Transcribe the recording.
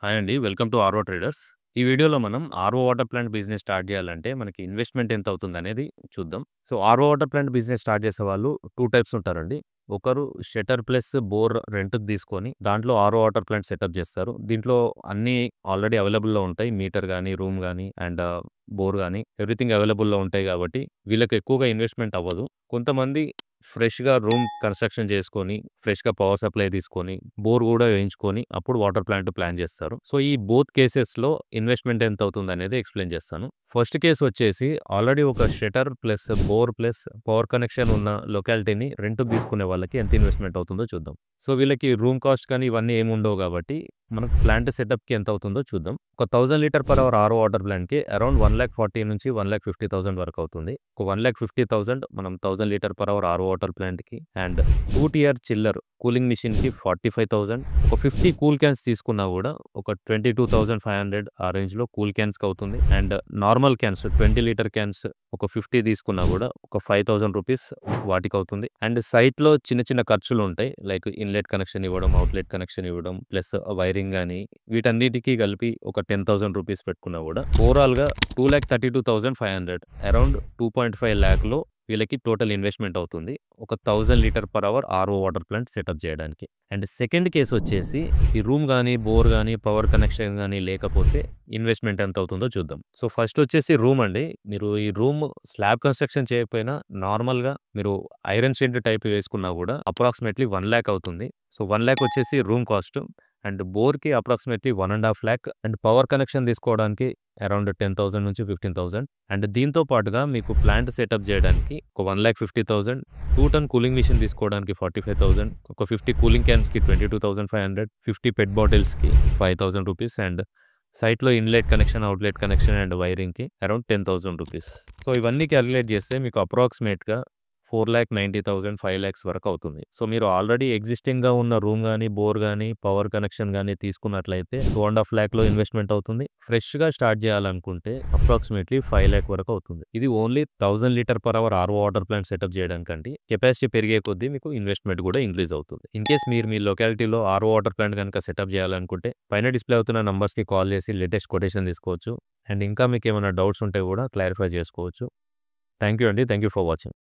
Hi అండి. Welcome to RO traders. ఈ వీడియోలో మనం RO water plant business start చేయాలంటే మనకి ఇన్వెస్ట్‌మెంట్ ఎంత అవుతుందనేది చూద్దాం. So, RO water plant business start చేసేవాళ్ళు 2 టైప్స్ ఉంటారండి. ఒకరు షట్టర్ ప్లస్ బోర్ రెంట్‌కి తీసుకొని దాంట్లో ఆర్‌ఓ వాటర్ ప్లాంట్ సెటప్ చేస్తారు. దీంట్లో అన్నీ ఆల్రెడీ అవైలబుల్‌లో ఉంటాయి. మీటర్ గాని, రూమ్ గాని అండ్ బోర్ గాని ఎవ్రీథింగ్ అవైలబుల్‌లో ఉంటాయి కాబట్టి వీళ్ళకి ఎక్కువగా ఇన్వెస్ట్‌మెంట్ అవ్వదు. కొంతమంది ఫ్రెష్‌గా రూమ్ కన్‌స్ట్రక్షన్ చేసుకొని, ఫ్రెష్‌గా పవర్ సప్లై తీసుకొని, బోర్ గూడా వేయించుకొని, అప్పుడు వాటర్ ప్లాంట్ ప్లాన్ చేస్తారు. సో, ఈ బోత్ కేసెస్‌లో ఇన్వెస్ట్‌మెంట్ ఎంత అవుతుందనేది ఎక్స్‌ప్లెయిన్ చేస్తాను. ఫస్ట్ కేస్ వచ్చేసి ఆల్రెడీ ఒక shutter plus bore plus power connection ఉన్న లొకాలిటీని రెంట్‌కి తీసుకునే వాళ్ళకి ఎంత ఇన్వెస్ట్‌మెంట్ అవుతుందో చూద్దాం. సో, వీళ్ళకి రూమ్ కాస్ట్ కానీ ఇవన్నీ ఏమి ఉండవు కాబట్టి మనకు ప్లాంట్ సెటప్‌కి ఎంత అవుతుందో చూద్దాం. ఒక 1000 litre per hour RO water ప్లాంట్‌కి అరౌండ్ 1,40,000 నుంచి 1,50,000 వరకు అవుతుంది. ఒక 1,50,000 మనం 1000 litre per hour RO water ప్లాంట్‌కి అండ్ 2 టియర్ చిల్లర్ కూలింగ్ మెషిన్‌కి 45,000 ఒక 50 కూల్ క్యాన్స్ తీసుకున్నా కూడా ఒక 22,500 ఆ రేంజ్‌లో కూల్ క్యాన్స్‌కి అవుతుంది. And normal cans 20 litre cans ఒక 50 తీసుకున్నా కూడా ఒక 5,000 రూపీస్ వాటికవుతుంది. అండ్ సైట్‌లో చిన్న చిన్న ఖర్చులుంటాయి. లైక్ ఇన్‌లెట్ కనెక్షన్ ఇవ్వడం, అవుట్‌లెట్ కనెక్షన్ ఇవ్వడం, ప్లస్ వైరింగ్ గాని వీటన్నిటికి కలిపి ఒక 10,000 రూపీస్ పెట్టుకున్నా కూడా ఓవరాల్‌గా 2,32,500 అరౌండ్ 2.5 లాఖ్‌లో వీళ్ళకి టోటల్ ఇన్వెస్ట్‌మెంట్ అవుతుంది. ఒక 1000 litre per hour RO water plant setup చేయడానికి. అండ్ సెకండ్ కేస్ వచ్చేసి ఈ రూమ్ గాని, బోర్ గాని, పవర్ కనెక్షన్ గాని లేకపోతే ఇన్వెస్ట్‌మెంట్ ఎంత అవుతుందో చూద్దాం. సో, ఫస్ట్ వచ్చేసి రూమ్ అండి. మీరు ఈ రూమ్ స్లాబ్ కన్‌స్ట్రక్షన్ చేయకపోయినా నార్మల్‌గా మీరు ఐరన్ షెడ్ టైప్ వేసుకున్నా కూడా అప్రాక్సిమేట్‌లీ 1,00,000 అవుతుంది. సో, 1,00,000 వచ్చేసి రూమ్ కాస్ట్. అండ్ బోర్‌కి approximately 1.5 lakh and power connection తీసుకోవడానికి అరౌండ్ 10,000 నుంచి 15,000 అండ్ దీంతో పాటుగా మీకు ప్లాంట్ సెటప్ చేయడానికి ఒక 1,50,000 2 టన్ కూలింగ్ మెషిన్ తీసుకోవడానికి 45,000 ఒక 50 కూలింగ్ క్యాన్స్‌కి 22,500 50 పెట్ బాటిల్స్‌కి 5,000 రూపీస్ అండ్ సైట్‌లో inlet connection, outlet connection and వైరింగ్‌కి అరౌండ్ 10,000 రూపీస్. సో, ఇవన్నీ కాలిక్యులేట్ చేస్తే మీకు అప్రాక్సిమేట్‌గా 4,90,000 5,00,000 వరకు అవుతుంది. సో, మీరు ఆల్రెడీ ఎగ్జిస్టింగ్‌గా ఉన్న రూమ్ గాని, బోర్ గాని, పవర్ కనెక్షన్ గాని తీసుకున్నట్లయితే 2.5 లాఖ్‌లో ఇన్వెస్ట్‌మెంట్ అవుతుంది. ఫ్రెష్‌గా స్టార్ట్ చేయాలనుకుంటే అప్రాక్సిమేట్‌లీ 5,00,000 వరకు అవుతుంది. ఇది only 1000 litre per hour RO water plant setup చేయడానికండి. కెపాసిటీ పెరిగే కొద్దీ మీకు ఇన్వెస్ట్‌మెంట్ కూడా ఇంక్రీజ్ అవుతుంది. ఇన్‌కేస్ మీరు మీ లొకాలిటీలో ఆర్‌ఓ వాటర్ ప్లాంట్ గనుక సెటప్ చేయాలనుకుంటే పైన డిస్‌ప్లే అవుతున్న నంబర్స్‌కి కాల్ చేసి లేటెస్ట్ కొటేషన్ తీసుకోవచ్చు. అండ్ ఇంకా మీకేమైనా డౌట్స్ ఉంటే కూడా క్లారిఫై చేసుకోవచ్చు. థాంక్ యూ అండి. Thank you for watching.